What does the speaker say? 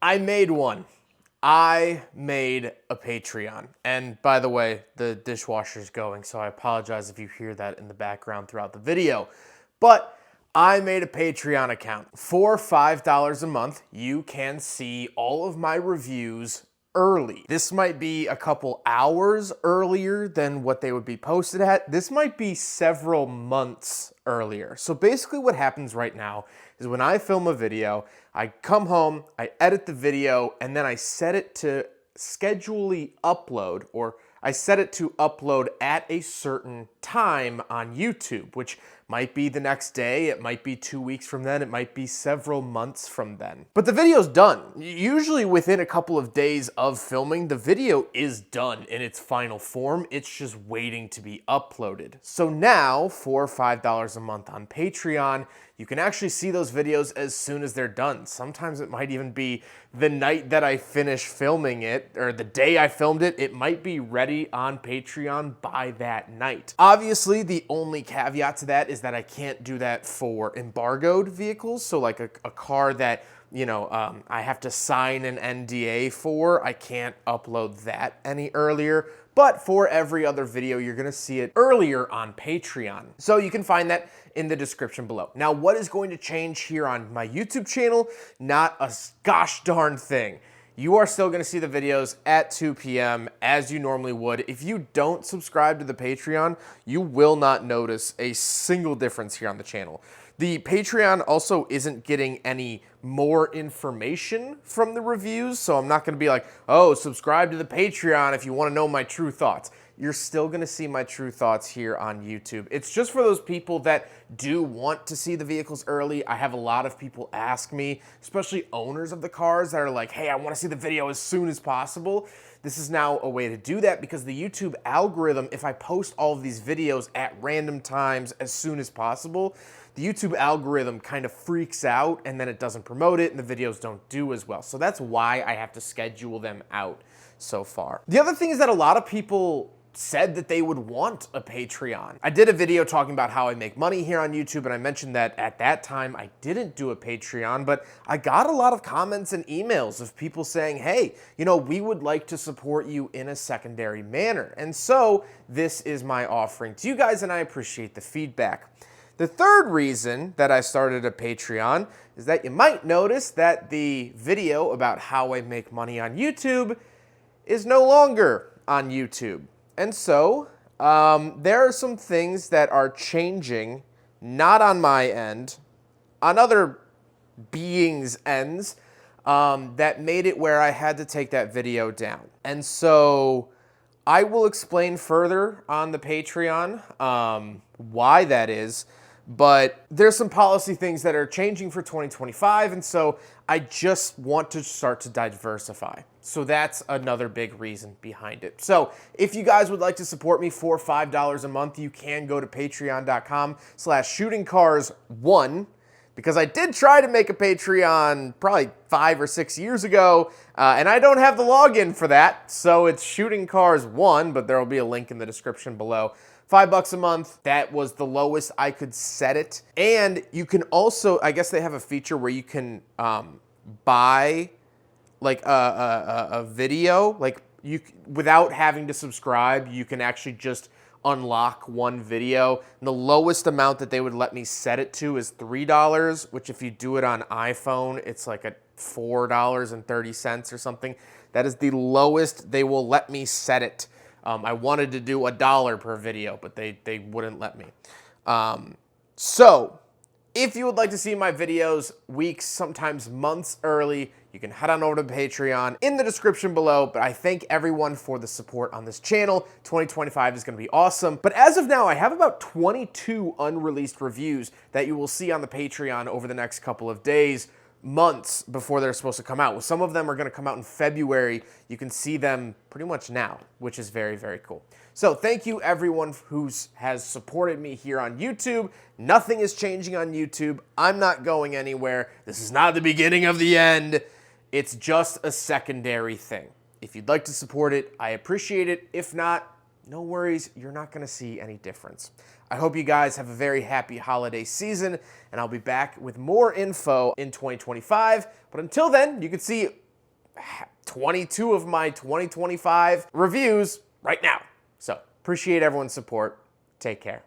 I made one. I made a Patreon. And by the way, the dishwasher's going, so I apologize if you hear that in the background throughout the video. But I made a Patreon account. For $5 a month, you can see all of my reviews early. This might be a couple hours earlier than what they would be posted at. This might be several months earlier. So basically what happens right now is when I film a video, I come home, I edit the video, and then I set it to schedulely upload, or I set it to upload at a certain time on YouTube, which might be the next day, it might be 2 weeks from then, it might be several months from then. But the video's done. Usually within a couple of days of filming, the video is done in its final form. It's just waiting to be uploaded. So now, for $5 a month on Patreon, you can actually see those videos as soon as they're done. Sometimes it might even be the night that I finish filming it, or the day I filmed it, it might be ready on Patreon by that night. Obviously, the only caveat to that is that I can't do that for embargoed vehicles. So like a car that, I have to sign an NDA for, I can't upload that any earlier. But for every other video, you're gonna see it earlier on Patreon. So you can find that in the description below. Now, what is going to change here on my YouTube channel? Not a gosh darn thing. You are still gonna see the videos at 2 p.m. as you normally would. If you don't subscribe to the Patreon, you will not notice a single difference here on the channel. The Patreon also isn't getting any more information from the reviews, so I'm not gonna be like, oh, subscribe to the Patreon if you wanna know my true thoughts. You're still gonna see my true thoughts here on YouTube. It's just for those people that do want to see the vehicles early. I have a lot of people ask me, especially owners of the cars, that are like, hey, I wanna see the video as soon as possible. This is now a way to do that because the YouTube algorithm, if I post all of these videos at random times as soon as possible, the YouTube algorithm kind of freaks out and then it doesn't promote it and the videos don't do as well. So that's why I have to schedule them out so far. The other thing is that a lot of people said that they would want a Patreon. I did a video talking about how I make money here on YouTube, and I mentioned that at that time I didn't do a Patreon, but I got a lot of comments and emails of people saying, hey, we would like to support you in a secondary manner. And so this is my offering to you guys, and I appreciate the feedback. The third reason that I started a Patreon is that you might notice that the video about how I make money on YouTube is no longer on YouTube. And so there are some things that are changing, not on my end, on other beings' ends, that made it where I had to take that video down. And so I will explain further on the Patreon why that is. But there's some policy things that are changing for 2025, and so I just want to start to diversify. So that's another big reason behind it. So if you guys would like to support me for $5 a month, you can go to patreon.com/shootingcars1, because I did try to make a Patreon probably 5 or 6 years ago, and I don't have the login for that, so it's shootingcars1, but there will be a link in the description below. $5 a month, that was the lowest I could set it. And you can also, I guess they have a feature where you can buy like a video, like without having to subscribe, you can actually just unlock one video. And the lowest amount that they would let me set it to is $3, which if you do it on iPhone, it's like a $4.30 or something. That is the lowest they will let me set it. I wanted to do $1 per video, but they wouldn't let me. So if you would like to see my videos weeks, sometimes months early, you can head on over to Patreon in the description below. But I thank everyone for the support on this channel. 2025 is going to be awesome. But as of now, I have about 22 unreleased reviews that you will see on the Patreon over the next couple of days, months before they're supposed to come out. Well, some of them are going to come out in February. You can see them pretty much now, which is very, very cool. So thank you everyone who has supported me here on YouTube. Nothing is changing on YouTube. I'm not going anywhere. This is not the beginning of the end. It's just a secondary thing. If you'd like to support it, I appreciate it. If not, no worries, you're not gonna see any difference. I hope you guys have a very happy holiday season, and I'll be back with more info in 2025. But until then, you can see 22 of my 2025 reviews right now. So appreciate everyone's support. Take care.